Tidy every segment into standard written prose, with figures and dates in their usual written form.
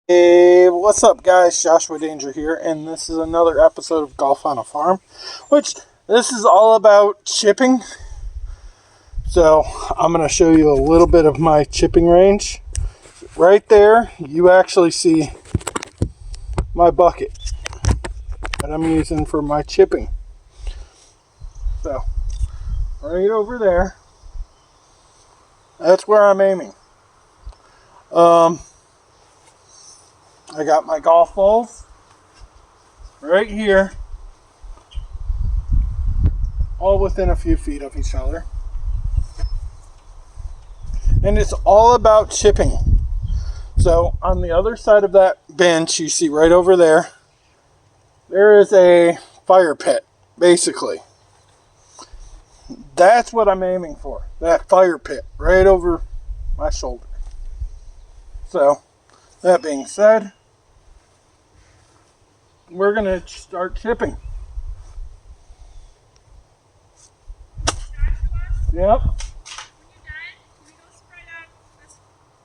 Hey, what's up, guys? Joshua Danger here, and this is another episode of Golf on a Farm, which this is all about chipping. So, I'm going to show you a little bit of my chipping range. Right there, you actually see my bucket that I'm using for my chipping. So, right over there, that's where I'm aiming. I got my golf balls right here, all within a few feet of each other. And it's all about chipping. So on the other side of that bench, you see right over there, there is a fire pit, basically. That's what I'm aiming for, that fire pit right over my shoulder. So, that being said, we're going to start chipping. Yep. When you're done, can we go spread out this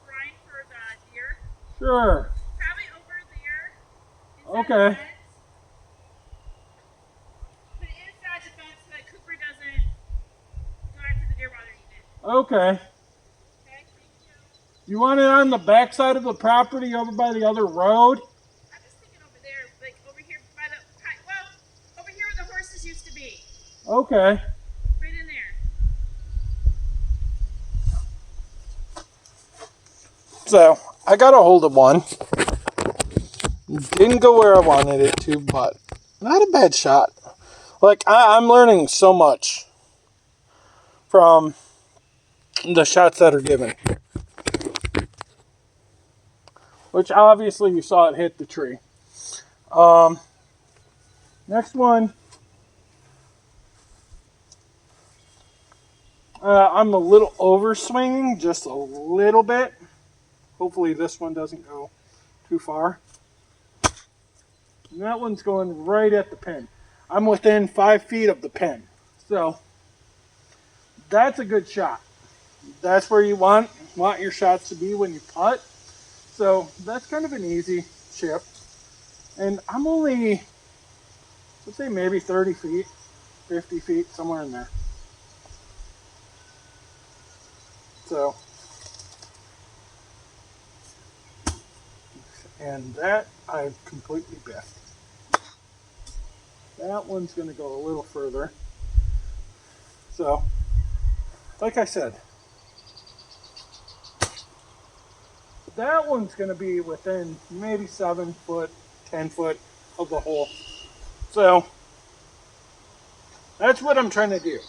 brine for the deer? Sure. Probably over there. Okay. Put it inside the fence so that Cooper doesn't go after the deer while they're eating it. Okay. Okay, thank you. You want it on the back side of the property over by the other road? I'm just thinking over there, like over here by the, well, over here where the horses used to be. Okay. Right in there. So, I got a hold of one. Didn't go where I wanted it to, but not a bad shot. Like, I'm learning so much from the shots that are given. Which, obviously, you saw it hit the tree. Next one. I'm a little over swinging, just a little bit. Hopefully this one doesn't go too far. And that one's going right at the pin. I'm within 5 feet of the pin. So, that's a good shot. That's where you want your shots to be when you putt. So, that's kind of an easy chip. And I'm only, let's say maybe 30 feet, 50 feet, somewhere in there. So, and that I completely biffed. That one's going to go a little further. So, like I said, that one's going to be within maybe 7 foot, 10 foot of the hole. So, that's what I'm trying to do.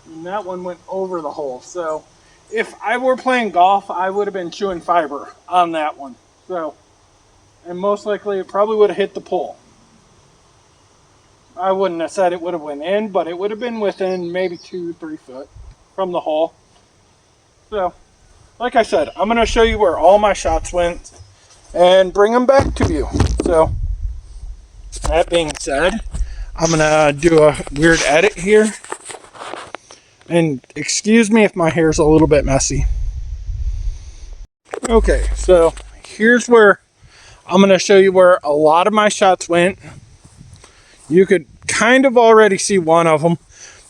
And that one went over the hole. So, if I were playing golf, I would have been chewing fiber on that one. So, and most likely it probably would have hit the pole. I wouldn't have said it would have went in, but it would have been within maybe 2-3 foot from the hole. So, like I said, I'm going to show you where all my shots went and bring them back to you. So, that being said, I'm going to do a weird edit here. And excuse me if my hair's a little bit messy. Okay, so here's where I'm going to show you where a lot of my shots went. You could kind of already see one of them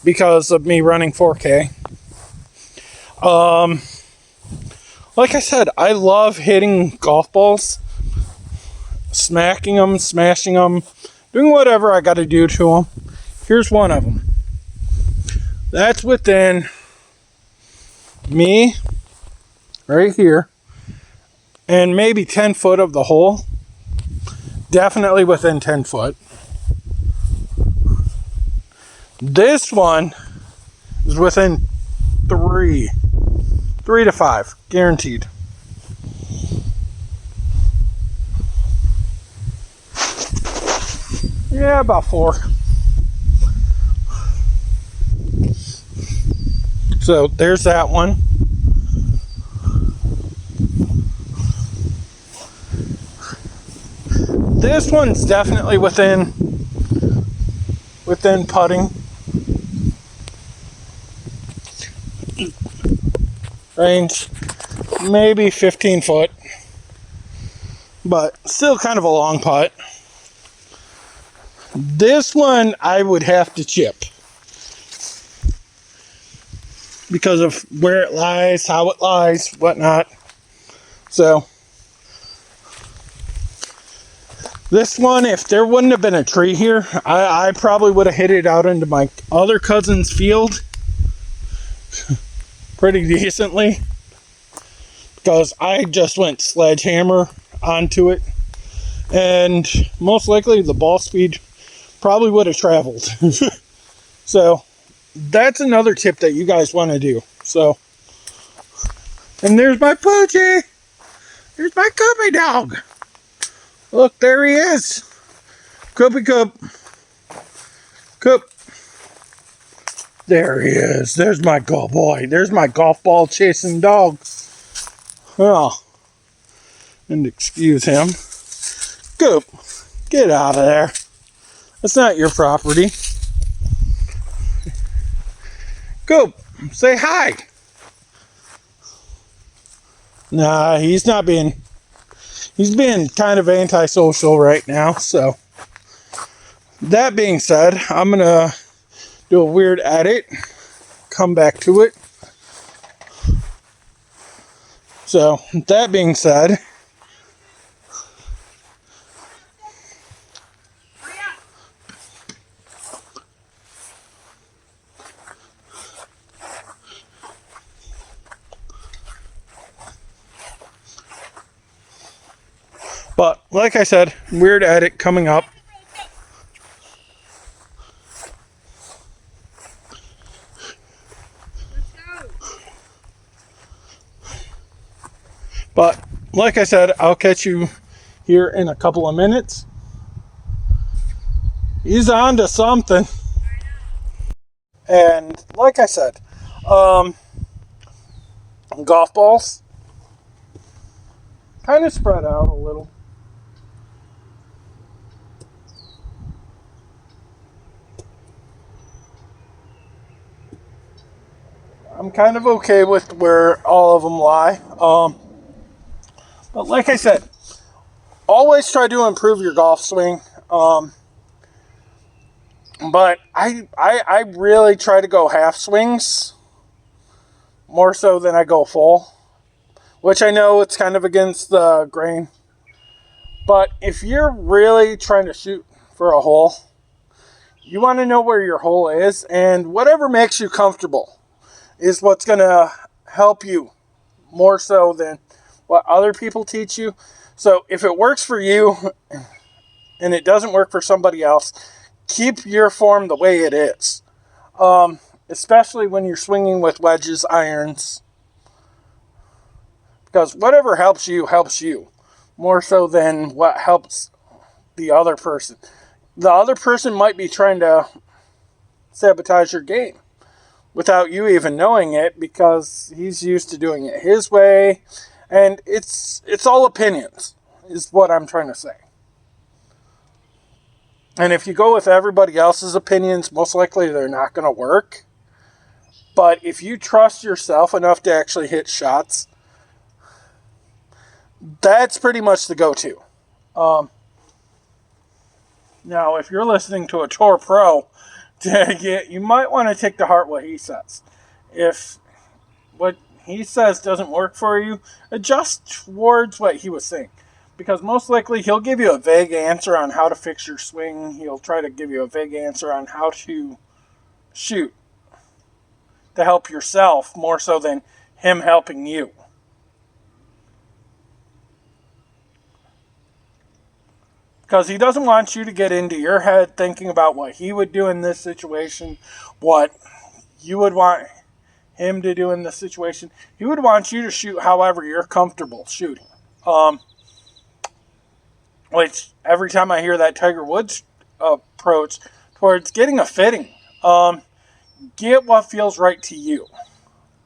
because of me running 4K. Like I said, I love hitting golf balls, smacking them, smashing them, doing whatever I got to do to them. Here's one of them. That's within me, right here, and maybe 10 foot of the hole. Definitely within 10 foot. This one is within 3 to 5, guaranteed. Yeah, about 4. So there's that one. This one's definitely within putting range. maybe 15 foot, but still kind of a long putt. This one I would have to chip because of where it lies, how it lies, whatnot. So this one, if there wouldn't have been a tree here, I probably would have hit it out into my other cousin's field pretty decently, because I just went sledgehammer onto it, and most likely the ball speed probably would have traveled. So that's another tip that you guys want to do. So, and there's my Poochie. There's my Cubby dog. Look, there he is. Cubby Cub. Cub. There he is. There's my golf boy. There's my golf ball chasing dog. Oh, and excuse him. Coop, get out of there. That's not your property. Coop, say hi. Nah, he's being kind of antisocial right now. So that being said, I'm gonna do a weird edit, come back to it. So that being said, but like I said, weird edit coming up. But like I said, I'll catch you here in a couple of minutes. He's on to something. And like I said, golf balls kind of spread out a little. I'm kind of okay with where all of them lie. But like I said, always try to improve your golf swing. But I really try to go half swings more so than I go full, which I know it's kind of against the grain. But if you're really trying to shoot for a hole, you want to know where your hole is, and whatever makes you comfortable is what's going to help you more so than what other people teach you. So if it works for you and it doesn't work for somebody else, keep your form the way it is. Especially when you're swinging with wedges, irons. Because whatever helps you more so than what helps the other person. The other person might be trying to sabotage your game without you even knowing it, because he's used to doing it his way. And it's all opinions, is what I'm trying to say. And if you go with everybody else's opinions, most likely they're not going to work. But if you trust yourself enough to actually hit shots, that's pretty much the go-to. Now, if you're listening to a tour pro, you might want to take to heart what he says. If what he says doesn't work for you, adjust towards what he was saying. Because most likely he'll give you a vague answer on how to fix your swing. He'll try to give you a vague answer on how to shoot to help yourself more so than him helping you. Because he doesn't want you to get into your head thinking about what he would do in this situation, what you would want him to do in this situation. He would want you to shoot however you're comfortable shooting. Which, every time I hear that Tiger Woods approach towards getting a fitting, get what feels right to you.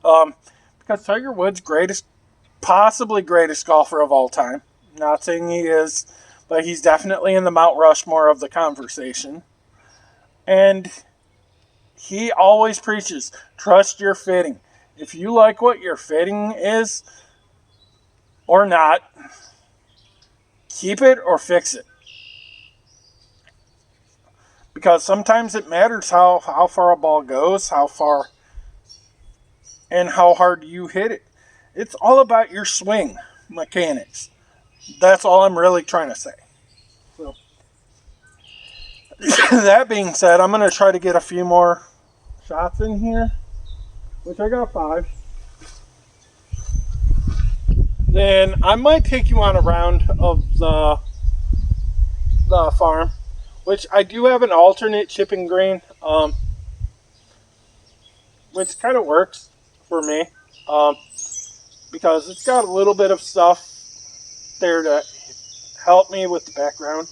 Because Tiger Woods, possibly greatest golfer of all time. Not saying he is, but he's definitely in the Mount Rushmore of the conversation. And he always preaches, trust your fitting. If you like what your fitting is, or not, keep it or fix it. Because sometimes it matters how far a ball goes, how far, and how hard you hit it. It's all about your swing mechanics. That's all I'm really trying to say. So, that being said, I'm going to try to get a few more shots in here, which I got 5. Then I might take you on a round of the farm, which I do have an alternate chipping green, which kind of works for me, because it's got a little bit of stuff there to help me with the background.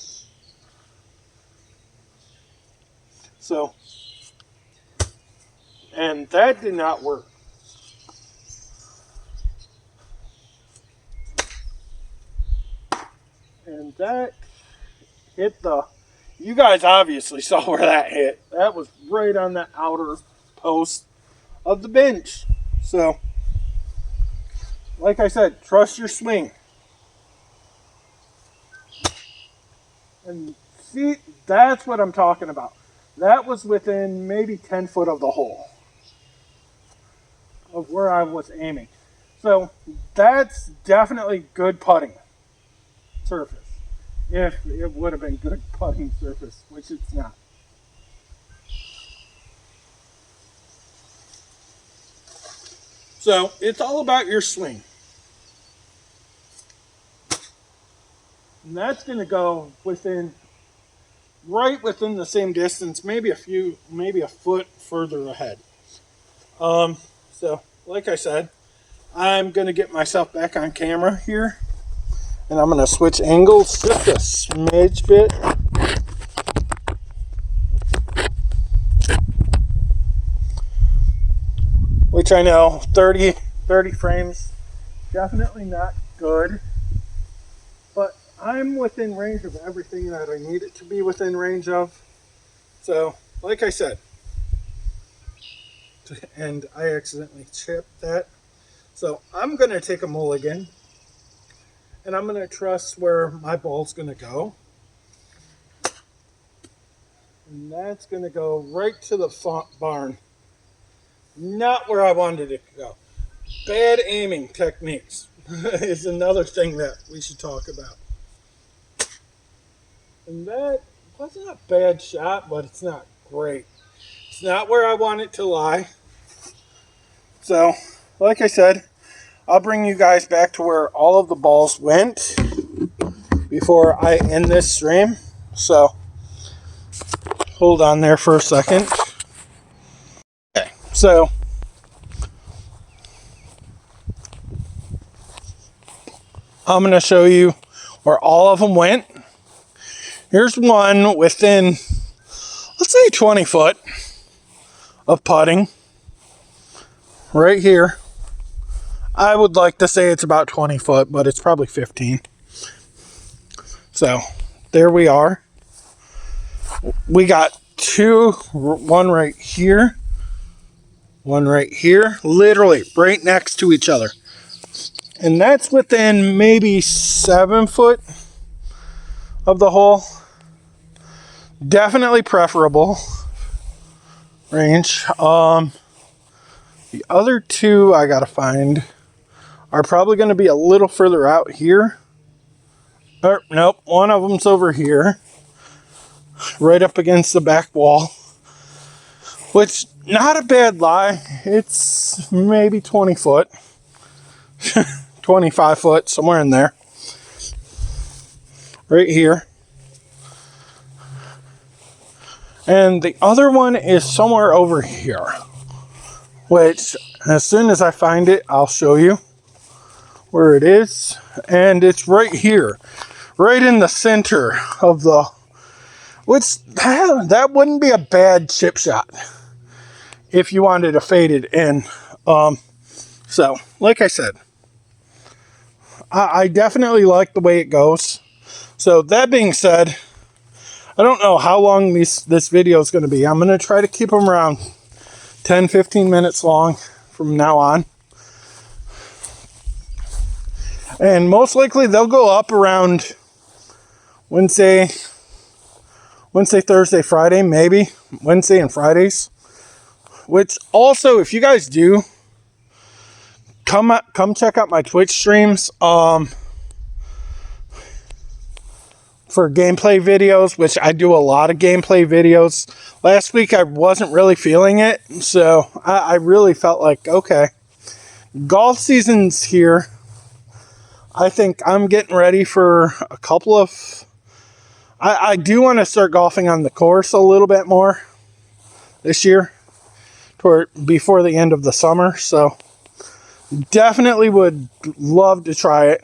So, and that did not work. And that hit you guys obviously saw where that hit. That was right on the outer post of the bench. So, like I said, trust your swing. And see, that's what I'm talking about. That was within maybe 10 foot of the hole of where I was aiming. So, that's definitely good putting surface. If it would have been good putting surface, which it's not. So, it's all about your swing. And that's going to go right within the same distance, maybe a foot further ahead. So, like I said, I'm going to get myself back on camera here. And I'm going to switch angles just a smidge bit. Which I know, 30 frames, definitely not good. But I'm within range of everything that I need it to be within range of. So, like I said, and I accidentally chipped that. So, I'm going to take a mulligan. And I'm going to trust where my ball's going to go. And that's going to go right to the barn. Not where I wanted it to go. Bad aiming techniques is another thing that we should talk about. And that wasn't a bad shot, but it's not great. It's not where I want it to lie. So, like I said, I'll bring you guys back to where all of the balls went before I end this stream. So, hold on there for a second. Okay, so I'm going to show you where all of them went. Here's one within, let's say 20 foot of putting. Right here. I would like to say it's about 20 foot, but it's probably 15. So, there we are. We got one right here, one right here, literally right next to each other. And that's within maybe 7 foot of the hole. Definitely preferable range. The other two I gotta find are probably going to be a little further out here. Or, nope, one of them's over here, right up against the back wall. Which, not a bad lie. It's maybe 20 foot. 25 foot, somewhere in there. Right here. And the other one is somewhere over here. Which, as soon as I find it, I'll show you where it is. And it's right here. Right in the center of the... Which, that wouldn't be a bad chip shot if you wanted to fade it in. So, like I said, I definitely like the way it goes. So, that being said, I don't know how long this video is going to be. I'm going to try to keep them around 10-15 minutes long from now on. And most likely they'll go up around Wednesday, Thursday, Friday, maybe. Wednesday and Fridays. Which also, if you guys do, come check out my Twitch streams for gameplay videos, which I do a lot of gameplay videos. Last week I wasn't really feeling it, so I really felt like, okay, golf season's here. I think I'm getting ready for a couple of... I do want to start golfing on the course a little bit more this year, before the end of the summer, so definitely would love to try it.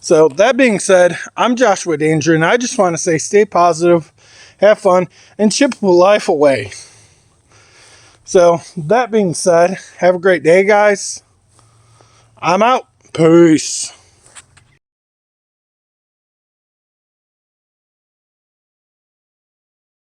So that being said, I'm Joshua Danger, and I just want to say stay positive, have fun, and chip life away. So that being said, have a great day, guys. I'm out. Peace.